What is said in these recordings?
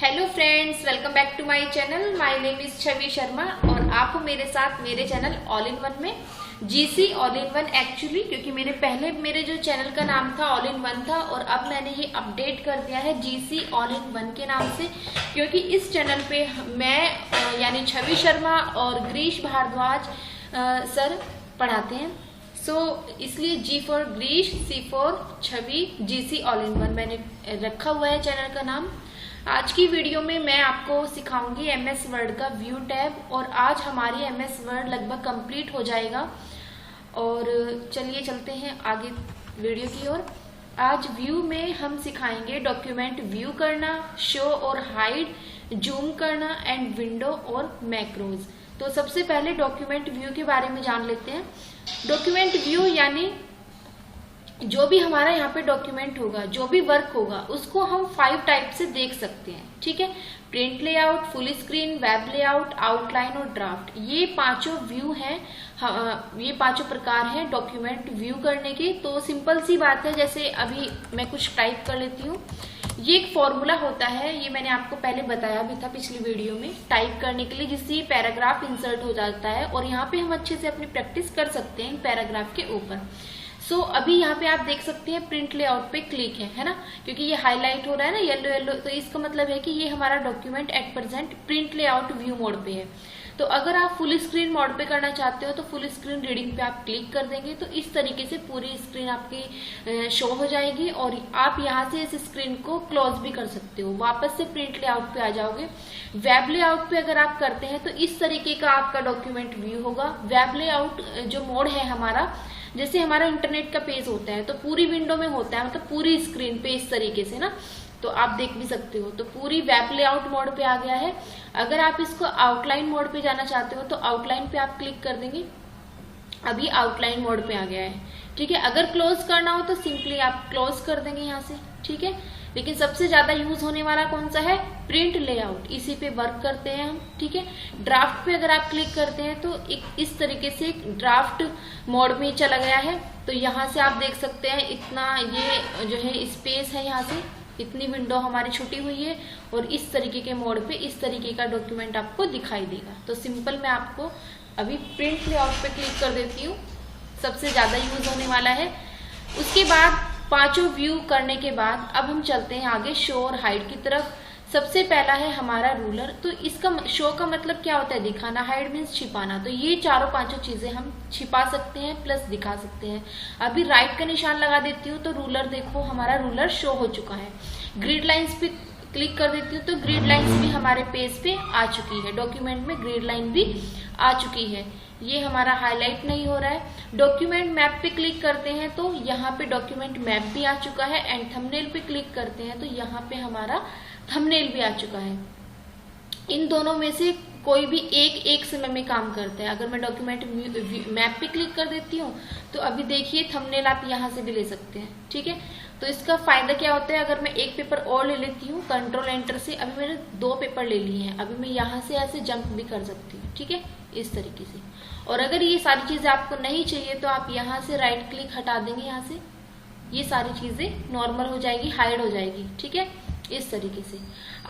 Hello friends, welcome back to my channel. My name is Chhavi Sharma और आप हो मेरे साथ मेरे चैनल ऑल इन वन में। GC all in one actually, क्योंकि मेरे जो चैनल का नाम था ऑल इन वन था और अब मैंने ये अपडेट कर दिया है जीसी ऑल इन वन के नाम से, क्योंकि इस चैनल पे मैं यानी छवि शर्मा और ग्रीश भारद्वाज सर पढ़ाते हैं। इसलिए G for Girish, C for Chhavi, GC all in one मैंने रखा हुआ है चैनल का नाम। आज की वीडियो में मैं आपको सिखाऊंगी एमएस वर्ड का व्यू टैब और आज हमारी एमएस वर्ड लगभग कंप्लीट हो जाएगा। और चलिए चलते हैं आगे वीडियो की ओर। आज व्यू में हम सिखाएंगे डॉक्यूमेंट व्यू करना, शो और हाइड, जूम करना एंड विंडो और मैक्रोज। तो सबसे पहले डॉक्यूमेंट व्यू के बारे में जान लेते हैं। डॉक्यूमेंट व्यू यानी जो भी हमारा यहाँ पे डॉक्यूमेंट होगा, जो भी वर्क होगा, उसको हम 5 टाइप से देख सकते हैं। ठीक है, print layout, full screen, web layout, outline और ड्राफ्ट। ये पांचों व्यू हैं, ये पांचों प्रकार हैं डॉक्यूमेंट व्यू करने के। तो सिंपल सी बात है, जैसे अभी मैं कुछ टाइप कर लेती हूँ। ये एक फॉर्मूला होता है, ये मैंने आपको पहले बताया भी था पिछली वीडियो में, टाइप करने के लिए, जिससे पैराग्राफ इंसर्ट हो जाता है और यहाँ पे हम अच्छे से अपनी प्रैक्टिस कर सकते हैं पैराग्राफ के ऊपर। अभी यहाँ पे आप देख सकते हैं प्रिंट लेआउट पे क्लिक है ना, क्योंकि ये हाईलाइट हो रहा है ना येलो येलो, तो इसका मतलब है कि ये हमारा document at present print layout view mode पे है। तो अगर आप फुल स्क्रीन मोड पे करना चाहते हो तो फुल स्क्रीन रीडिंग पे आप क्लिक कर देंगे तो इस तरीके से पूरी स्क्रीन आपकी शो हो जाएगी और आप यहाँ से इस स्क्रीन को क्लोज भी कर सकते हो, वापस से प्रिंट लेआउट पे आ जाओगे। वेब लेआउट पे अगर आप करते हैं तो इस तरीके का आपका डॉक्यूमेंट व्यू होगा। वेब लेआउट जो मोड है हमारा, जैसे हमारा इंटरनेट का पेज होता है तो पूरी विंडो में होता है, मतलब पूरी स्क्रीन पे इस तरीके से ना, तो आप देख भी सकते हो। तो पूरी वेब लेआउट मोड पे आ गया है। अगर आप इसको आउटलाइन मोड पे जाना चाहते हो तो आउटलाइन पे आप क्लिक कर देंगे, अभी आउटलाइन मोड पे आ गया है। ठीक है, अगर क्लोज करना हो तो सिंपली आप क्लोज कर देंगे यहाँ से। ठीक है, लेकिन सबसे ज्यादा यूज होने वाला कौन सा है? प्रिंट लेआउट, इसी पे वर्क करते हैं हम। ठीक है, ड्राफ्ट पे अगर आप क्लिक करते हैं तो इस तरीके से ड्राफ्ट मोड में चला गया है। तो यहाँ से आप देख सकते हैं इतना ये जो है स्पेस है, यहाँ से इतनी विंडो हमारी छुटी हुई है और इस तरीके के मोड पे इस तरीके का डॉक्यूमेंट आपको दिखाई देगा। तो सिंपल मैं आपको अभी प्रिंट लेआउट पे क्लिक कर देती हूँ, सबसे ज्यादा यूज होने वाला है। उसके बाद पांचों व्यू करने के बाद अब हम चलते हैं आगे शो और हाइड की तरफ। सबसे पहला है हमारा रूलर। तो इसका शो का मतलब क्या होता है? दिखाना। हाइड मीन्स छिपाना। तो ये चारों पांचों चीजें हम छिपा सकते हैं प्लस दिखा सकते हैं। अभी राइट का निशान लगा देती हूँ तो रूलर देखो, हमारा रूलर शो हो चुका है। ग्रिड लाइंस पे क्लिक कर देती हूँ तो ग्रिड लाइंस भी हमारे पेज पे आ चुकी है, डॉक्यूमेंट में ग्रिड लाइन भी आ चुकी है। ये हमारा हाईलाइट नहीं हो रहा है। डॉक्यूमेंट मैप पे क्लिक करते हैं तो यहाँ पे डॉक्यूमेंट मैप भी आ चुका है एंड थंबनेल पे क्लिक करते हैं तो यहाँ पे हमारा थंबनेल भी आ चुका है। इन दोनों में से कोई भी एक समय में काम करता है। अगर मैं डॉक्यूमेंट मैप पे क्लिक कर देती हूँ तो अभी देखिए थंबनेल आप यहाँ से भी ले सकते हैं। ठीक है, तो इसका फायदा क्या होता है? अगर मैं एक पेपर और ले लेती हूँ कंट्रोल एंटर से, अभी मैंने 2 पेपर ले लिए हैं, अभी मैं यहाँ से ऐसे जंप भी कर सकती हूँ। ठीक है, इस तरीके से। और अगर ये सारी चीजें आपको नहीं चाहिए तो आप यहाँ से राइट क्लिक हटा देंगे, यहाँ से ये सारी चीजें नॉर्मल हो जाएगी, हाइड हो जाएगी। ठीक है, इस तरीके से।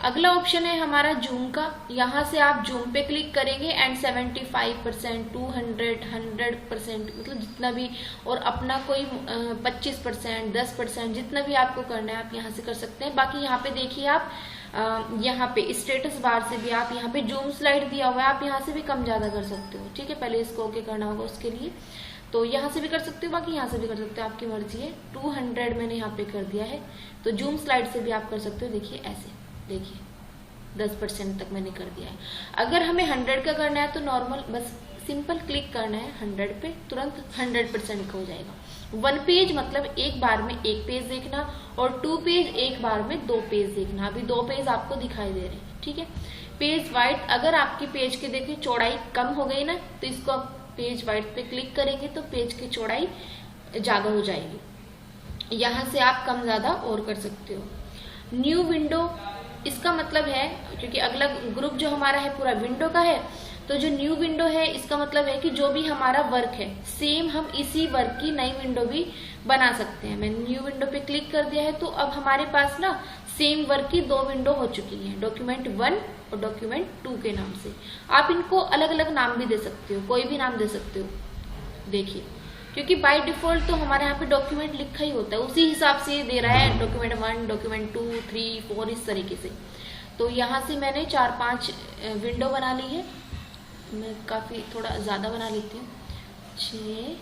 अगला ऑप्शन है हमारा जूम का। यहाँ से आप जूम पे क्लिक करेंगे एंड 75%, 200, 100%, मतलब जितना भी, और अपना कोई 25%, 10%, जितना भी आपको करना है आप यहाँ से कर सकते हैं। बाकी यहाँ पे देखिए आप यहाँ पे स्टेटस बार से भी आप यहाँ पे जूम स्लाइड दिया हुआ है, आप यहाँ से भी कम ज्यादा कर सकते हो। ठीक है, पहले इसको ओके करना होगा उसके लिए, तो यहाँ से भी कर सकते हो, बाकी यहाँ से भी कर सकते हो, आपकी मर्जी है। 200 मैंने यहाँ पे कर दिया है, तो जूम स्लाइड से भी आप कर सकते हो। देखिए ऐसे, देखिए 10% तक मैंने कर दिया है। अगर हमें 100 का करना है तो नॉर्मल बस सिंपल क्लिक करना है 100 पे, तुरंत 100% का हो जाएगा। 1 पेज मतलब एक बार में 1 पेज देखना और 2 पेज एक बार में 2 पेज देखना। अभी 2 पेज आपको दिखाई दे रहे हैं। ठीक है, पेज वाइड, अगर आपकी पेज की देखिए चौड़ाई कम हो गई ना तो इसको आप पेज वाइड पे क्लिक करेंगे तो पेज की चौड़ाई ज्यादा हो जाएगी। यहाँ से आप कम ज्यादा और कर सकते हो। न्यू विंडो, इसका मतलब है, क्योंकि अगला ग्रुप जो हमारा है पूरा विंडो का है, तो जो न्यू विंडो है इसका मतलब है कि जो भी हमारा वर्क है सेम हम इसी वर्क की नई विंडो भी बना सकते हैं। मैंने न्यू विंडो पे क्लिक कर दिया है तो अब हमारे पास ना सेम वर्क की 2 विंडो हो चुकी है, डॉक्यूमेंट 1 और डॉक्यूमेंट 2 के नाम से। आप इनको अलग अलग नाम भी दे सकते हो, कोई भी नाम दे सकते हो। देखिए, क्योंकि बाय डिफॉल्ट तो हमारे यहाँ पे डॉक्यूमेंट लिखा ही होता है, उसी हिसाब से ये दे रहा है, डॉक्यूमेंट 1, डॉक्यूमेंट 2, 3, 4 इस तरीके से। तो यहाँ से मैंने 4-5 विंडो बना ली है। मैं काफ़ी थोड़ा ज़्यादा बना लेती हूँ, 6,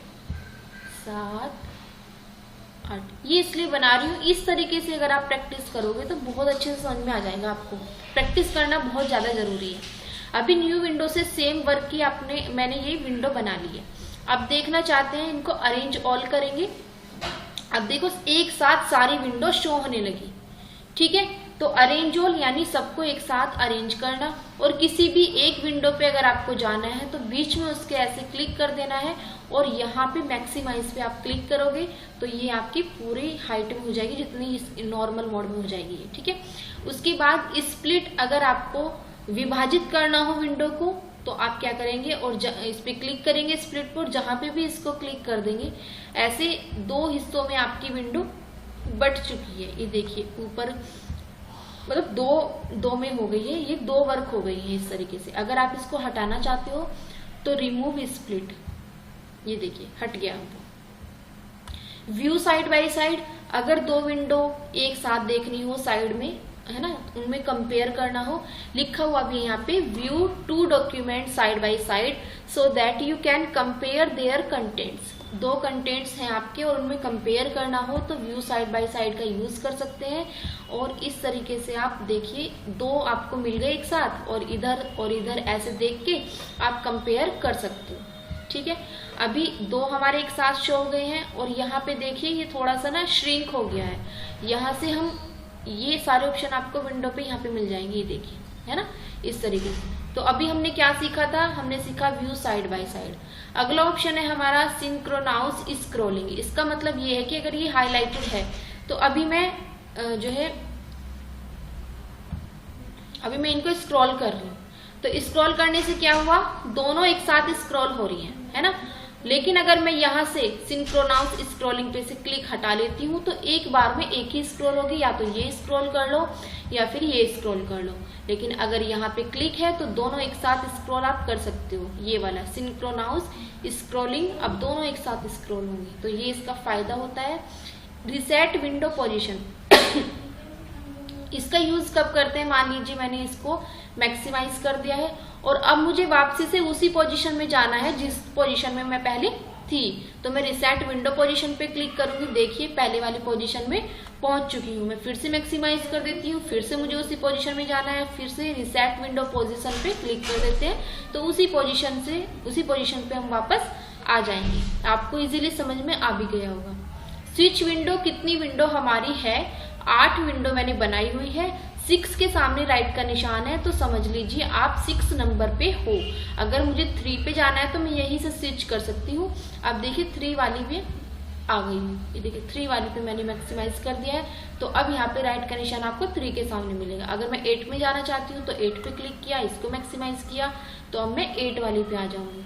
7, 8। ये इसलिए बना रही हूँ, इस तरीके से अगर आप प्रैक्टिस करोगे तो बहुत अच्छे से समझ में आ जाएगा आपको। प्रैक्टिस करना बहुत ज़्यादा ज़रूरी है। अभी न्यू विंडो से सेम वर्क की मैंने ये विंडो बना ली है। अब देखना चाहते हैं, इनको अरेंज ऑल करेंगे। अब देखो एक साथ सारी विंडो शो होने लगी, ठीक है। तो अरेंज ऑल यानी सबको एक साथ अरेंज करना, और किसी भी एक विंडो पे अगर आपको जाना है तो बीच में उसके ऐसे क्लिक कर देना है, और यहाँ पे मैक्सिमाइज पे आप क्लिक करोगे तो ये आपकी पूरी हाइट में हो जाएगी, जितनी नॉर्मल मोड में हो जाएगी, ठीक है। उसके बाद स्प्लिट, अगर आपको विभाजित करना हो विंडो को तो आप क्या करेंगे, और इस पे क्लिक करेंगे स्प्लिट पर, जहां पे भी इसको क्लिक कर देंगे ऐसे 2 हिस्सों में आपकी विंडो बट चुकी है। ये देखिए ऊपर, मतलब दो में हो गई है, ये 2 वर्क हो गई है इस तरीके से। अगर आप इसको हटाना चाहते हो तो रिमूव स्प्लिट, ये देखिए हट गया। व्यू साइड बाय साइड, अगर 2 विंडो एक साथ देखनी हो साइड में, है ना, उनमें कंपेयर करना हो, लिखा हुआ भी यहाँ पे view 2 document side by side so that you can compare there contents. 2 contents हैं आपके और उनमें कंपेयर करना हो तो व्यू साइड बाय साइड का यूज कर सकते हैं। और इस तरीके से आप देखिए 2 आपको मिल गए एक साथ, और इधर ऐसे देख के आप कंपेयर कर सकते हो, ठीक है। अभी 2 हमारे एक साथ शो हो गए हैं, और यहाँ पे देखिए ये थोड़ा सा ना श्रिंक हो गया है। यहाँ से हम ये सारे ऑप्शन आपको विंडो पे यहाँ पे मिल जाएंगे, ये देखिए, है ना, इस तरीके से। तो अभी हमने क्या सीखा था, हमने सीखा व्यू साइड बाय साइड। अगला ऑप्शन है हमारा सिंक्रोनाउस स्क्रॉलिंग। इसका मतलब ये है कि अगर ये हाईलाइटेड है तो अभी मैं अभी मैं इनको स्क्रॉल कर रही हूँ, तो स्क्रॉल करने से क्या हुआ, दोनों एक साथ स्क्रॉल हो रही है ना। लेकिन अगर मैं यहाँ से सिंक्रोनाउस स्क्रॉलिंग पे से क्लिक हटा लेती हूँ तो एक बार में एक ही स्क्रॉल होगी, या तो ये स्क्रॉल कर लो या फिर ये स्क्रॉल कर लो। लेकिन अगर यहाँ पे क्लिक है तो दोनों एक साथ स्क्रॉल आप कर सकते हो। ये वाला सिंक्रोनाउस स्क्रॉलिंग, अब दोनों एक साथ स्क्रॉल होंगे, तो ये इसका फायदा होता है। रिसेट विंडो पोजीशन इसका यूज कब करते हैं, मान लीजिए मैंने इसको मैक्सिमाइज कर दिया है और अब मुझे वापसी से उसी पोजीशन में जाना है जिस पोजीशन में मैं पहले थी, तो मैं रिसेट विंडो पोजीशन पे क्लिक करूंगी। देखिए पहले वाली पोजीशन में पहुंच चुकी हूँ मैं, फिर से मैक्सिमाइज कर देती हूँ, फिर से मुझे उसी पोजीशन में जाना है, फिर से रिसेट विंडो पोजीशन पे क्लिक कर देते हैं, तो उसी पोजीशन पे हम वापस आ जाएंगे। आपको इजीली समझ में आ भी गया होगा। स्विच विंडो, कितनी विंडो हमारी है, 8 विंडो मैंने बनाई हुई है। 6 के सामने राइट का निशान है तो समझ लीजिए आप 6 नंबर पे हो। अगर मुझे 3 पे जाना है तो मैं यहीं से स्विच कर सकती हूँ। अब देखिए 3 वाली भी आ गई हूँ, ये देखिए 3 वाली पे मैंने मैक्सिमाइज कर दिया है, तो अब यहाँ पे राइट का निशान आपको 3 के सामने मिलेगा। अगर मैं 8 में जाना चाहती हूँ तो 8 पे क्लिक किया, इसको मैक्सिमाइज किया, तो अब मैं 8 वाली पे आ जाऊंगी।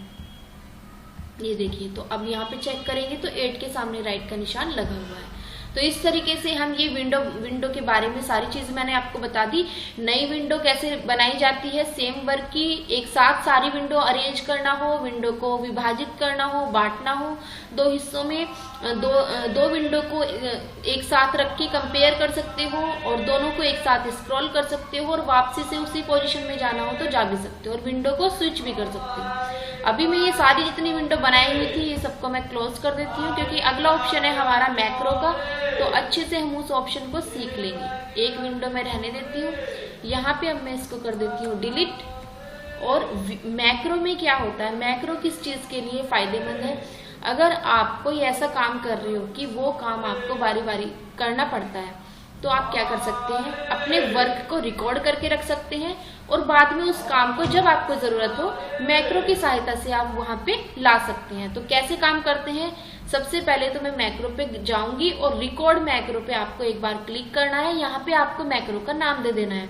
ये देखिए, तो अब यहाँ पे चेक करेंगे तो 8 के सामने राइट का निशान लगा हुआ है। तो इस तरीके से हम ये विंडो के बारे में सारी चीज मैंने आपको बता दी। नई विंडो कैसे बनाई जाती है, सेम वर्क की एक साथ सारी विंडो अरेंज करना हो, विंडो को विभाजित करना हो, बांटना हो 2 हिस्सों में, दो विंडो को एक साथ रख के कंपेयर कर सकते हो और दोनों को एक साथ स्क्रॉल कर सकते हो, और वापसी से उसी पोजीशन में जाना हो तो जा भी सकते हो, और विंडो को स्विच भी कर सकते हो। अभी मैं ये सारी जितनी विंडो बनाई हुई थी ये सबको मैं क्लोज कर देती हूँ, क्योंकि अगला ऑप्शन है हमारा मैक्रो का, तो अच्छे से हम उस ऑप्शन को सीख लेंगे। एक विंडो में रहने देती हूँ, यहाँ पे अब मैं इसको कर देती हूँ डिलीट। और मैक्रो में क्या होता है, मैक्रो किस चीज के लिए फायदेमंद है, अगर आप कोई ऐसा काम कर रहे हो कि वो काम आपको बारी बारी करना पड़ता है, तो आप क्या कर सकते हैं, अपने वर्क को रिकॉर्ड करके रख सकते हैं और बाद में उस काम को जब आपको जरूरत हो मैक्रो की सहायता से आप वहां पे ला सकते हैं। तो कैसे काम करते हैं, सबसे पहले तो मैं मैक्रो पे जाऊंगी और रिकॉर्ड मैक्रो पे आपको एक बार क्लिक करना है। यहाँ पे आपको मैक्रो का नाम दे देना है,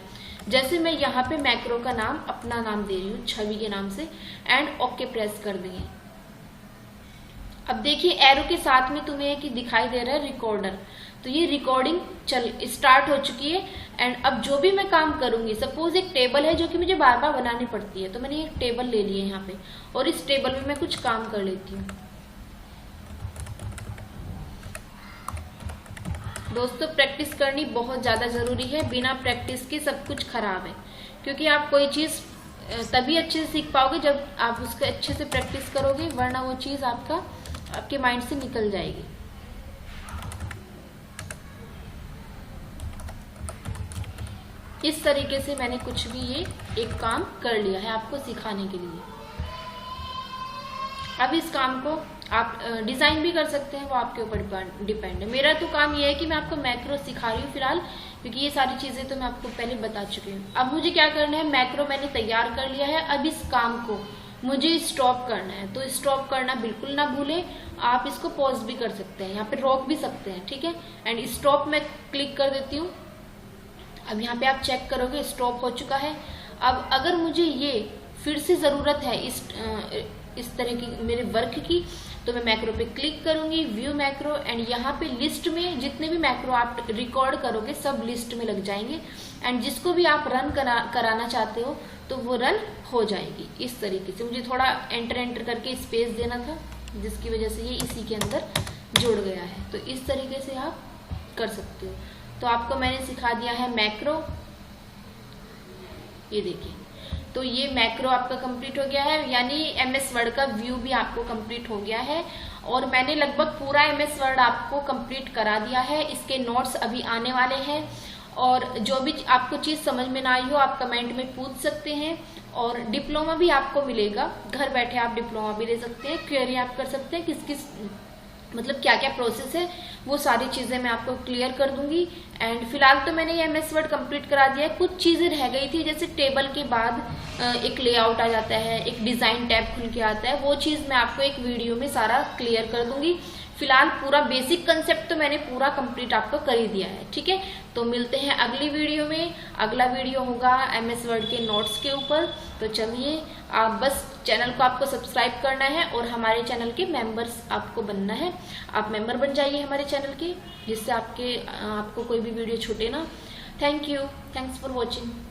जैसे मैं यहाँ पे मैक्रो का नाम अपना नाम दे रही हूँ छवि के नाम से, एंड ओके प्रेस कर देंगे। अब देखिए एरो के साथ में तुम्हें कि दिखाई दे रहा है रिकॉर्डर, तो ये रिकॉर्डिंग स्टार्ट हो चुकी है। एंड अब जो भी मैं काम करूंगी, सपोज एक टेबल है जो कि मुझे बार बार बनानी पड़ती है, तो मैंने एक टेबल ले ली है यहाँ पे और इस टेबल में मैं कुछ काम कर लेती हूँ। दोस्तों प्रैक्टिस करनी बहुत ज्यादा जरूरी है, बिना प्रैक्टिस के सब कुछ खराब है, क्योंकि आप कोई चीज तभी अच्छे से सीख पाओगे जब आप उसके अच्छे से प्रैक्टिस करोगे, वरना वो चीज आपके माइंड से निकल जाएगी। इस तरीके से मैंने कुछ भी ये एक काम कर लिया है आपको सिखाने के लिए। अब इस काम को आप डिजाइन भी कर सकते हैं, वो आपके ऊपर डिपेंड है। मेरा तो काम ये है कि मैं आपको मैक्रो सिखा रही हूँ फिलहाल, क्योंकि ये सारी चीजें तो मैं आपको पहले बता चुकी हूँ। अब मुझे क्या करना है, मैक्रो मैंने तैयार कर लिया है, अब इस काम को मुझे स्टॉप करना है। तो स्टॉप करना बिल्कुल ना भूलें, आप इसको पॉज भी कर सकते हैं, यहाँ पे रोक भी सकते हैं, ठीक है। एंड स्टॉप मैं क्लिक कर देती हूँ। अब यहाँ पे आप चेक करोगे स्टॉप हो चुका है। अब अगर मुझे ये फिर से जरूरत है इस तरह की मेरे वर्क की, तो मैं मैक्रो पे क्लिक करूंगी, व्यू मैक्रो, एंड यहाँ पे लिस्ट में जितने भी मैक्रो आप रिकॉर्ड करोगे सब लिस्ट में लग जाएंगे। एंड जिसको भी आप रन कराना चाहते हो तो वो रन हो जाएगी। इस तरीके से मुझे थोड़ा एंटर करके स्पेस देना था, जिसकी वजह से ये इसी के अंदर जुड़ गया है। तो इस तरीके से आप कर सकते हो। तो आपको मैंने सिखा दिया है मैक्रो, ये देखिए। तो ये मैक्रो आपका कंप्लीट हो गया है, यानी MS वर्ड का व्यू भी आपको कंप्लीट हो गया है। और मैंने लगभग पूरा MS वर्ड आपको कंप्लीट करा दिया है। इसके नोट्स अभी आने वाले हैं, और जो भी आपको चीज समझ में ना आई हो आप कमेंट में पूछ सकते हैं। और डिप्लोमा भी आपको मिलेगा, घर बैठे आप डिप्लोमा भी ले सकते हैं, क्वेरी आप कर सकते हैं, किस किस मतलब क्या क्या प्रोसेस है, वो सारी चीजें मैं आपको क्लियर कर दूंगी। एंड फिलहाल तो मैंने ये MS वर्ड कंप्लीट करा दिया है। कुछ चीजें रह गई थी, जैसे टेबल के बाद एक लेआउट आ जाता है, एक डिजाइन टैब खुल के आता है, वो चीज मैं आपको एक वीडियो में सारा क्लियर कर दूंगी। फिलहाल पूरा बेसिक कंसेप्ट तो मैंने पूरा कंप्लीट आपको कर ही दिया है, ठीक है। तो मिलते हैं अगली वीडियो में। अगला वीडियो होगा MS वर्ड के नोट्स के ऊपर। तो चलिए, आप बस चैनल को आपको सब्सक्राइब करना है और हमारे चैनल के मेंबर्स आपको बनना है। आप मेंबर बन जाइए हमारे चैनल के, जिससे आपको कोई भी वीडियो छूटे ना। Thank you, thanks for watching.